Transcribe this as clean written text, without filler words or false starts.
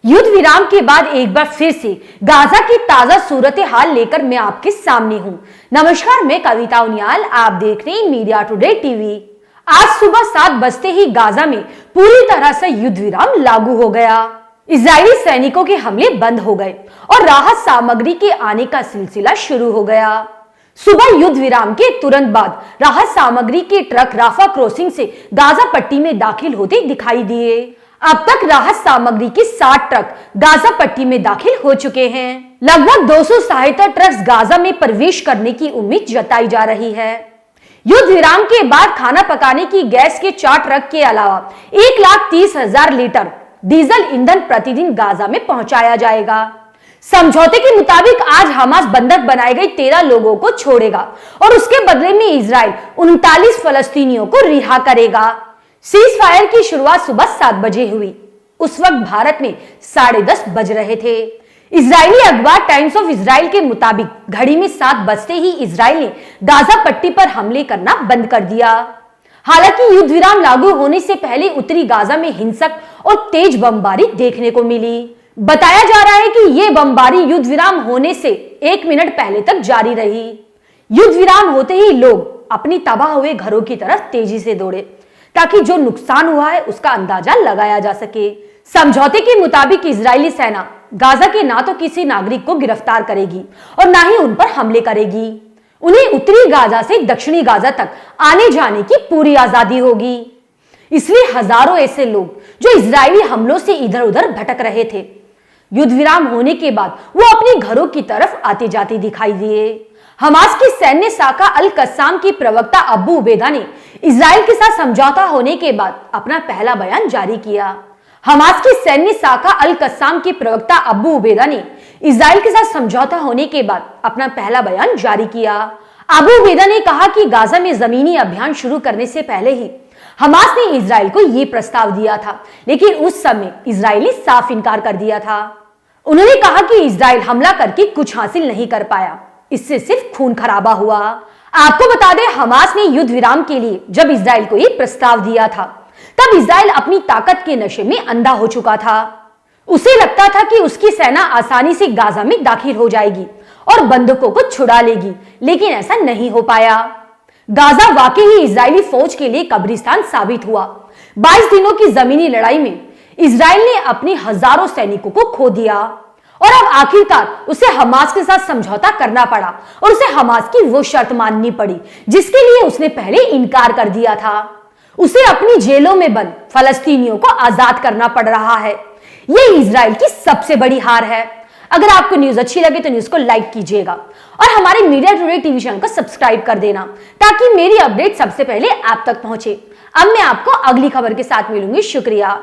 युद्ध विराम के बाद एक बार फिर से गाजा की ताजा सूरत हाल लेकर मैं आपके सामने हूं। नमस्कार, मैं कविता उनियाल, आप देख रहे हैं मीडिया टुडे टीवी। आज सुबह 7 बजते ही गाजा में पूरी तरह से युद्ध विराम लागू हो गया। इजरायली सैनिकों के हमले बंद हो गए और राहत सामग्री के आने का सिलसिला शुरू हो गया। सुबह युद्ध विराम के तुरंत बाद राहत सामग्री के ट्रक राफा क्रॉसिंग से गाजा पट्टी में दाखिल होते दिखाई दिए। अब तक राहत सामग्री के 60 ट्रक गाजा पट्टी में दाखिल हो चुके हैं। लगभग 200 सहायता ट्रक्स गाजा में प्रवेश करने की उम्मीद जताई जा रही है। युद्ध विराम के बाद खाना पकाने की गैस के 4 ट्रक के अलावा 1,30,000 लीटर डीजल ईंधन प्रतिदिन गाजा में पहुंचाया जाएगा। समझौते के मुताबिक आज हमास बंधक बनाए गए 13 लोगों को छोड़ेगा और उसके बदले में इजराइल 39 फलस्तीनियों को रिहा करेगा। सीज फायर की शुरुआत सुबह 7 बजे हुई। उस वक्त भारत में 10:30 बज रहे थे। इजरायली अखबार टाइम्स ऑफ इजराइल के मुताबिक घड़ी में 7 बजते ही इजराइल ने गाजा पट्टी पर हमले करना बंद कर दिया। हालांकि युद्ध विराम लागू होने से पहले उत्तरी गाजा में हिंसक और तेज बमबारी देखने को मिली। बताया जा रहा है कि यह बमबारी युद्ध विराम होने से 1 मिनट पहले तक जारी रही। युद्ध विराम होते ही लोग अपनी तबाह हुए घरों की तरफ तेजी से दौड़े ताकि जो नुकसान हुआ है उसका अंदाजा लगाया जा सके। समझौते के मुताबिक इजरायली सेना गाजा के ना तो किसी नागरिक को गिरफ्तार करेगी और ना ही उन पर हमले करेगी। उन्हें उत्तरी गाजा से दक्षिणी गाजा तक आने जाने की पूरी आजादी होगी। इसलिए हजारों ऐसे लोग जो इजरायली हमलों से इधर उधर भटक रहे थे, युद्ध विराम होने के बाद वो अपने घरों की तरफ आते जाते दिखाई दिए। हमास की सैन्य शाखा अल कस्साम की प्रवक्ता अबू उबैदा ने इजराइल के साथ समझौता होने के बाद अपना पहला बयान जारी किया। हमास की सैन्य शाखा अल कस्साम की प्रवक्ता अबू उबैदा ने इजराइल के साथ समझौता होने के बाद अपना पहला बयान जारी किया। अबू उबैदा ने कहा कि गाजा में जमीनी अभियान शुरू करने से पहले ही हमास ने इजराइल को यह प्रस्ताव दिया था, लेकिन उस समय इजराइल ने साफ इनकार कर दिया था। उन्होंने कहा कि इजराइल हमला करके कुछ हासिल नहीं कर पाया, इससे सिर्फ खून खराबा हुआ। आपको बता दें, हमास ने युद्ध विराम के लिए जब इजराइल को यह प्रस्ताव दिया था तब इजराइल अपनी ताकत के नशे में अंधा हो चुका था। उसे लगता था कि उसकी सेना आसानी से गाजा में दाखिल हो जाएगी और बंधकों को छुड़ा लेगी, लेकिन ऐसा नहीं हो पाया। गाजा वाकई ही इजरायली फौज के लिए कब्रिस्तान साबित हुआ। 22 दिनों की जमीनी लड़ाई में इजराइल ने अपने हजारों सैनिकों को खो दिया और अब आखिरकार उसे हमास के साथ समझौता करना पड़ा और उसे हमास की वो शर्त माननी पड़ी जिसके लिए उसने पहले इनकार कर दिया था। उसे अपनी जेलों में बंद फलस्तीनियों को आजाद करना पड़ रहा है। यह इजराइल की सबसे बड़ी हार है। अगर आपको न्यूज अच्छी लगे तो न्यूज को लाइक कीजिएगा और हमारे मीडिया टुडे टीवी चैनल को सब्सक्राइब कर देना ताकि मेरी अपडेट सबसे पहले आप तक पहुंचे। अब मैं आपको अगली खबर के साथ मिलूंगी। शुक्रिया।